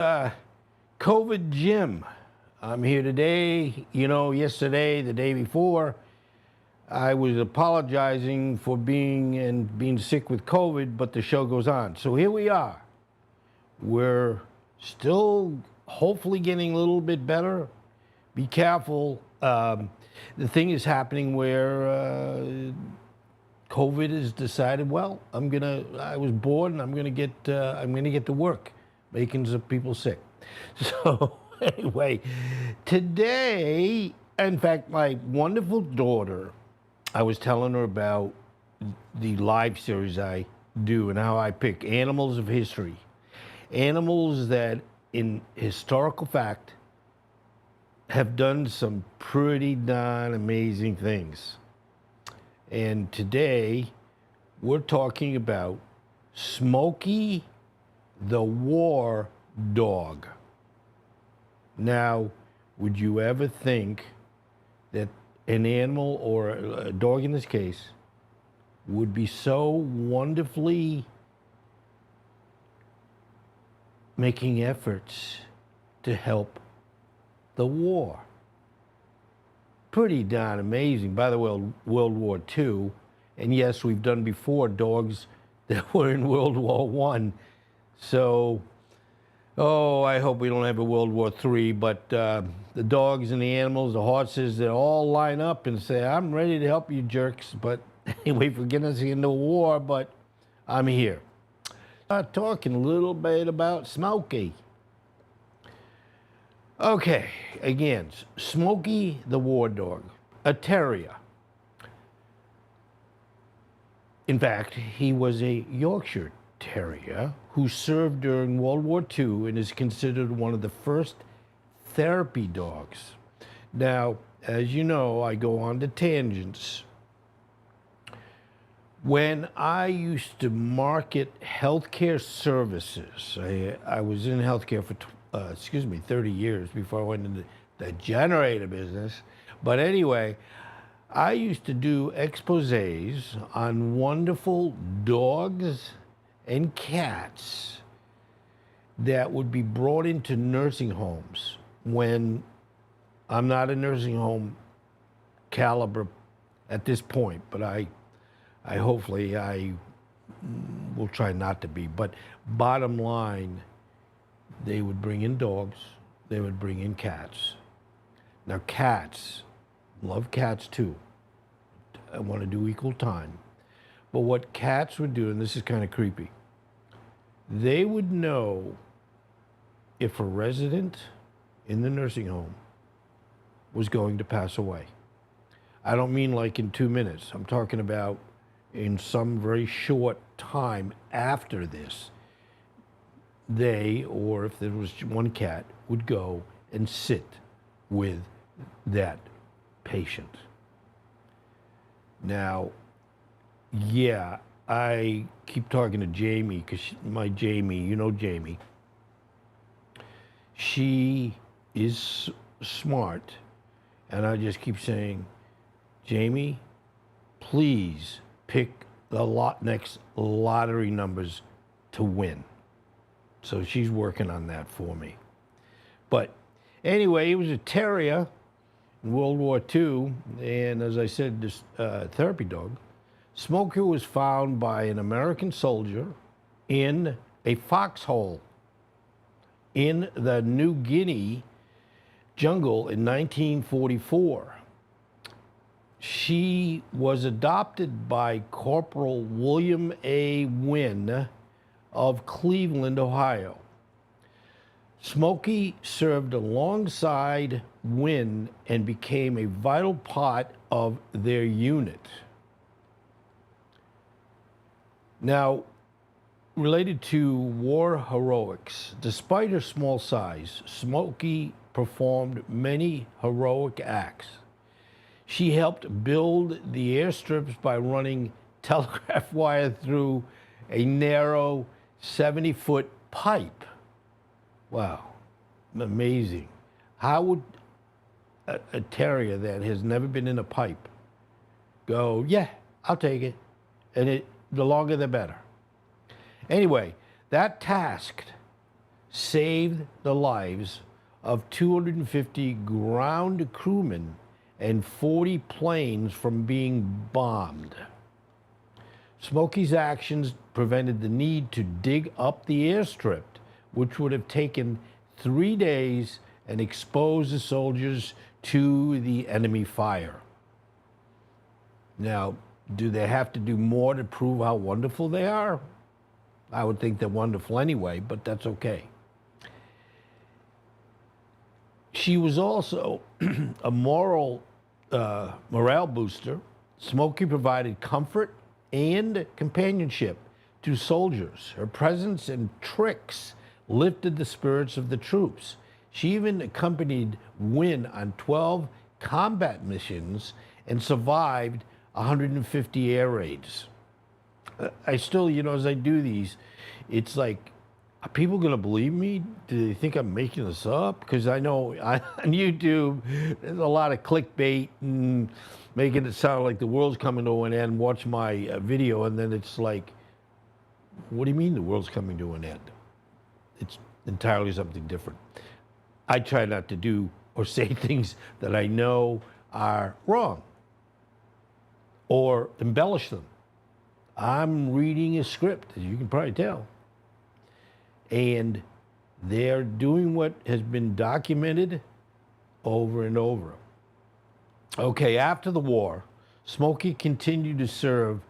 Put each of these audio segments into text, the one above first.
COVID Jim. I'm here today. You know, yesterday, the day before, I was apologizing for being sick with COVID, but the show goes on. So here we are. We're still hopefully getting a little bit better. Be careful. The thing is happening where COVID has decided, well, I was bored and I'm gonna get to work, making some people sick. So anyway, today, in fact, my wonderful daughter, I was telling her about the live series I do and how I pick animals of history, animals that in historical fact have done some pretty darn amazing things. And today, we're talking about Smoky the War Dog. Now, would you ever think that an animal, or a dog in this case, would be so wonderfully making efforts to help the war? Pretty darn amazing. By the way, World War II, and yes, we've done before dogs that were in World War I. So, I hope we don't have a World War III, but the dogs and the animals, the horses, they all line up and say, I'm ready to help you jerks, but anyway, for getting us into war, but I'm here. Talking a little bit about Smoky. Okay, again, Smoky the War Dog, a terrier. In fact, he was a Yorkshire Terrier who served during World War II and is considered one of the first therapy dogs. Now, as you know, I go on to tangents. When I used to market healthcare services, I was in healthcare for 30 years before I went into the generator business. But anyway, I used to do exposés on wonderful dogs and cats that would be brought into nursing homes when I'm not a nursing home caliber at this point, but I hopefully I will try not to be. But bottom line, they would bring in dogs, they would bring in cats. Now cats, love cats too. I want to do equal time. But what cats would do, and this is kind of creepy, they would know if a resident in the nursing home was going to pass away. I don't mean like in 2 minutes. I'm talking about in some very short time after this. They, or if there was one cat, would go and sit with that patient. Now, yeah, I keep talking to Jamie, because my Jamie, you know Jamie, she is smart, and I just keep saying, Jamie, please pick the next lottery numbers to win. So she's working on that for me. But anyway, he was a terrier in World War II, and as I said, this therapy dog. Smoky was found by an American soldier in a foxhole in the New Guinea jungle in 1944. She was adopted by Corporal William A. Wynn of Cleveland, Ohio. Smoky served alongside Wynn and became a vital part of their unit. Now, related to war heroics, despite her small size, Smoky performed many heroic acts. She helped build the airstrips by running telegraph wire through a narrow 70-foot pipe. Wow, amazing. How would a terrier that has never been in a pipe go, yeah, I'll take it, and the longer the better. Anyway, that tasked saved the lives of 250 ground crewmen and 40 planes from being bombed. Smoky's actions prevented the need to dig up the airstrip, which would have taken 3 days and exposed the soldiers to the enemy fire. Now, do they have to do more to prove how wonderful they are? I would think they're wonderful anyway, but that's okay. She was also a morale booster. Smoky provided comfort and companionship to soldiers. Her presence and tricks lifted the spirits of the troops. She even accompanied Wynn on 12 combat missions and survived 150 air raids. I still, as I do these, it's like, are people going to believe me? Do they think I'm making this up? Because I know on YouTube, there's a lot of clickbait and making it sound like the world's coming to an end. Watch my video, and then it's like, what do you mean the world's coming to an end? It's entirely something different. I try not to do or say things that I know are wrong or embellish them. I'm reading a script, as you can probably tell. And they're doing what has been documented over and over. Okay, after the war, Smoky continued to serve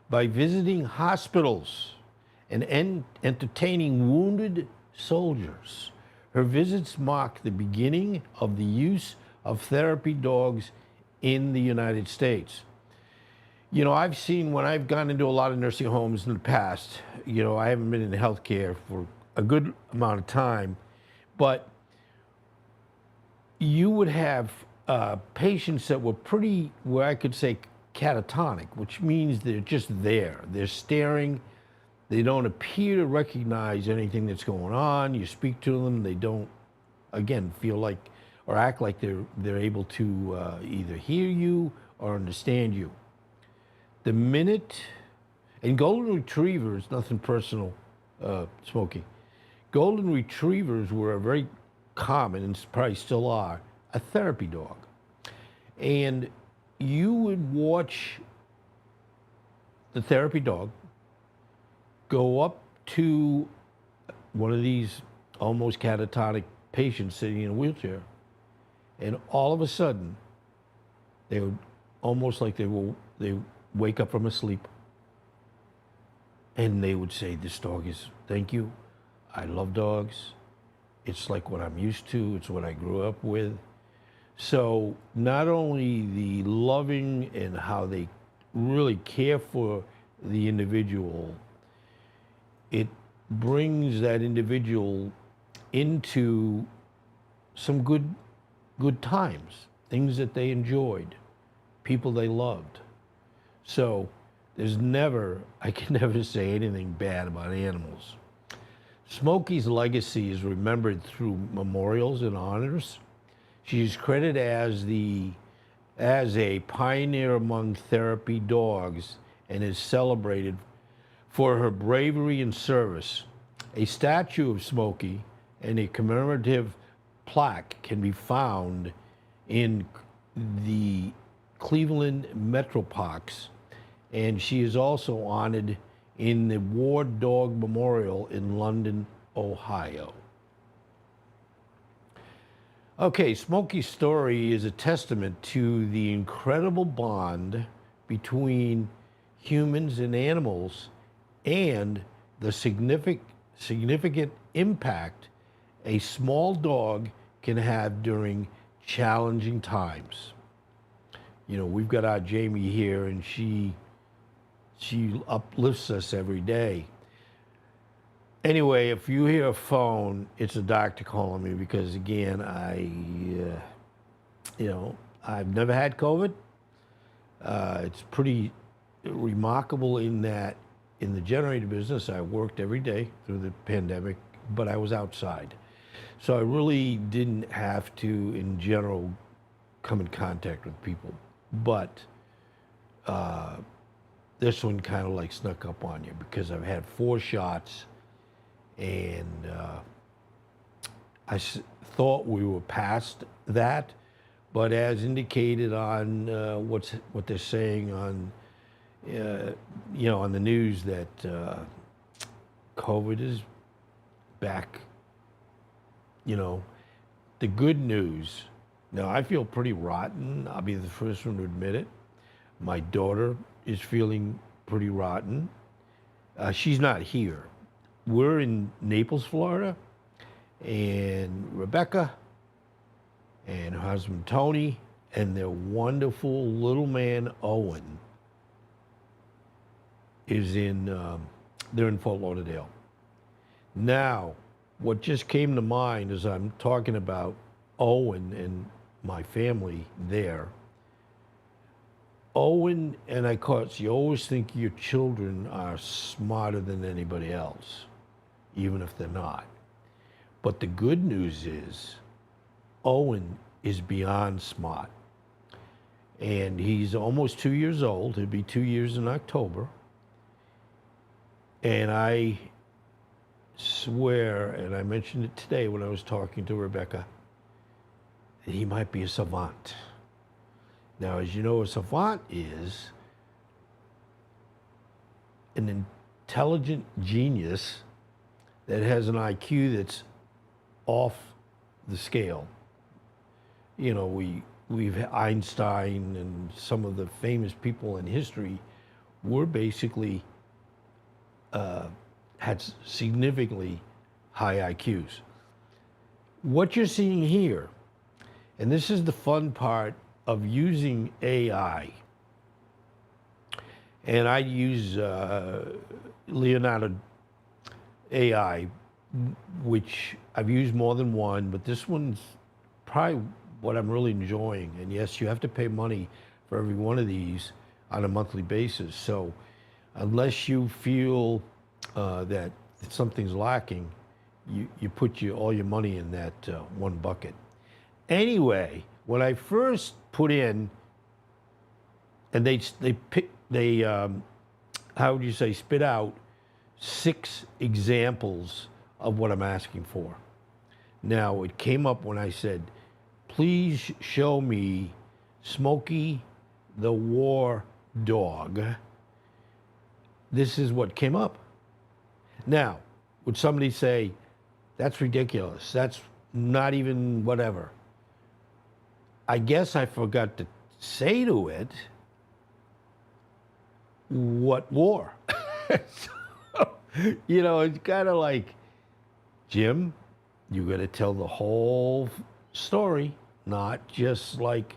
by visiting hospitals and entertaining wounded soldiers. Her visits marked the beginning of the use of therapy dogs in the United States. I've seen when I've gone into a lot of nursing homes in the past, I haven't been in healthcare for a good amount of time, but you would have patients that were pretty, where I could say, catatonic, which means they're just there. They're staring. They don't appear to recognize anything that's going on. You speak to them, they don't, again, feel like or act like they're able to either hear you or understand you. The minute, and golden retrievers, nothing personal, Smoky. Golden retrievers were a very common, and probably still are, a therapy dog. And you would watch the therapy dog go up to one of these almost catatonic patients sitting in a wheelchair, and all of a sudden, they would almost like they wake up from a sleep, and they would say, "This dog is, thank you. I love dogs. It's like what I'm used to. It's what I grew up with." So not only the loving and how they really care for the individual, it brings that individual into some good times, things that they enjoyed, people they loved. So there's never, I can never say anything bad about animals. Smoky's legacy is remembered through memorials and honors. She's credited as a pioneer among therapy dogs and is celebrated for her bravery and service. A statue of Smoky and a commemorative plaque can be found in the Cleveland Metro Parks, and she is also honored in the War Dog Memorial in London, Ohio. Okay, Smoky's story is a testament to the incredible bond between humans and animals and the significant impact a small dog can have during challenging times. We've got our Jamie here, and she uplifts us every day. Anyway, if you hear a phone, it's a doctor calling me because, again, I've never had COVID. It's pretty remarkable in that in the generator business, I worked every day through the pandemic, but I was outside. So I really didn't have to, in general, come in contact with people. But this one kind of like snuck up on you because I've had 4 shots, and thought we were past that, but as indicated on what they're saying on on the news, that COVID is back. The good news. Now, I feel pretty rotten. I'll be the first one to admit it. My daughter is feeling pretty rotten. She's not here. We're in Naples, Florida, and Rebecca and her husband Tony and their wonderful little man Owen is they're in Fort Lauderdale. Now, what just came to mind as I'm talking about Owen and my family there. Owen, and of course, you always think your children are smarter than anybody else, even if they're not. But the good news is, Owen is beyond smart. And he's almost 2 years old. He'll be 2 years in October. And I swear, and I mentioned it today when I was talking to Rebecca, that he might be a savant. Now, as you know, a savant is an intelligent genius that has an IQ that's off the scale. We've Einstein and some of the famous people in history were basically had significantly high IQs. What you're seeing here, and this is the fun part of using AI, and I use Leonardo AI, which I've used more than one, but this one's probably what I'm really enjoying. And yes, you have to pay money for every one of these on a monthly basis. So unless you feel that something's lacking, you put all your money in that one bucket. Anyway, when I first put in, and they how would you say, spit out 6 examples of what I'm asking for. Now, it came up when I said, please show me Smoky the War Dog. This is what came up. Now, would somebody say, that's ridiculous, that's not even whatever? I guess I forgot to say to it, what war? So, it's kind of like, Jim, you got to tell the whole story, not just like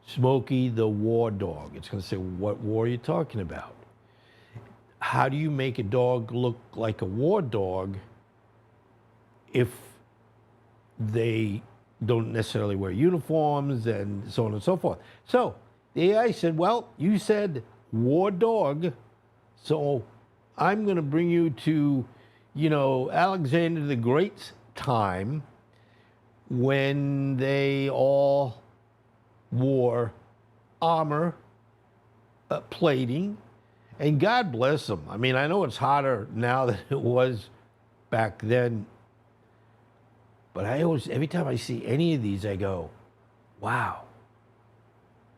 Smoky the War Dog. It's going to say, what war are you talking about? How do you make a dog look like a war dog if they don't necessarily wear uniforms and so on and so forth? So the AI said, well, you said war dog, so I'm going to bring you to, Alexander the Great's time, when they all wore armor, plating, and God bless them. I mean, I know it's hotter now than it was back then, but every time I see any of these, I go, wow.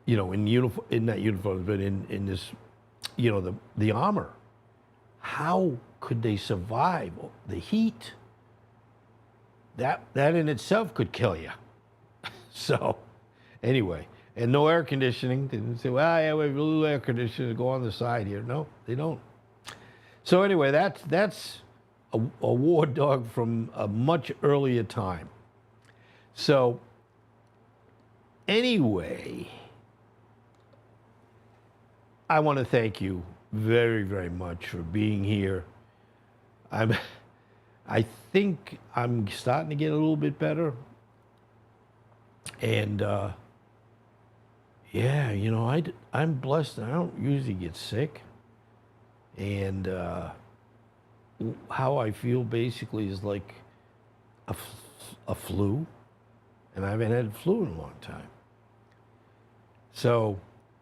In uniform, in not uniforms, but in this, the armor. How could they survive the heat? That in itself could kill you. So, anyway, and no air conditioning. They didn't say, well, yeah, we have a little air conditioner to go on the side here. No, they don't. So anyway, that's a war dog from a much earlier time. So, anyway, I want to thank you very, very much for being here. I think I'm starting to get a little bit better. And yeah, I'm blessed. I don't usually get sick. And how I feel basically is like a flu. And I haven't had flu in a long time. So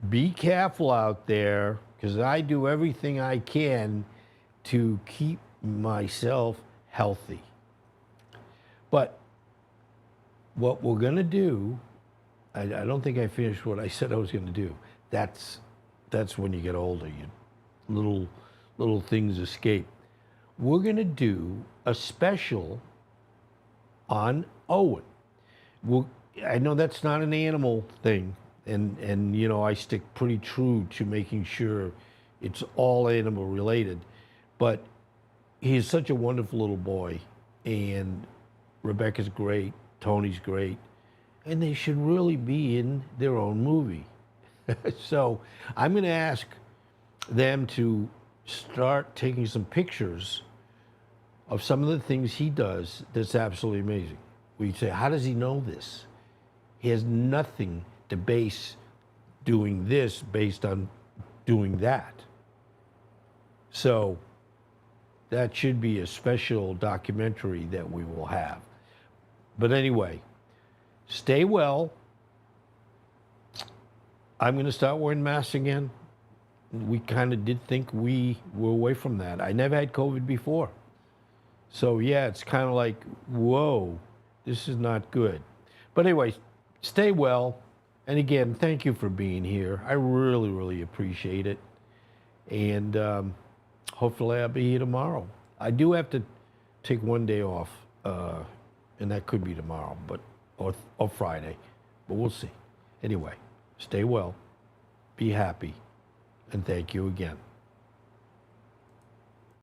be careful out there, because I do everything I can to keep myself healthy. But What we're going to do, I don't think I finished what I said I was going to do. That's when you get older. You little things escape. We're going to do a special on Owen. Well, I know that's not an animal thing, and you know I stick pretty true to making sure it's all animal related, but he's such a wonderful little boy, and Rebecca's great, Tony's great, and they should really be in their own movie. So I'm going to ask them to start taking some pictures of some of the things he does that's absolutely amazing. We say, how does he know this? He has nothing to base doing this based on doing that. So that should be a special documentary that we will have. But anyway, stay well. I'm going to start wearing masks again. We kind of did think we were away from that. I never had COVID before. So yeah, it's kind of like, whoa, this is not good. But anyway, stay well. And again, thank you for being here. I really, really appreciate it. And hopefully I'll be here tomorrow. I do have to take one day off, and that could be tomorrow, but or Friday, but we'll see. Anyway, stay well, be happy, and thank you again.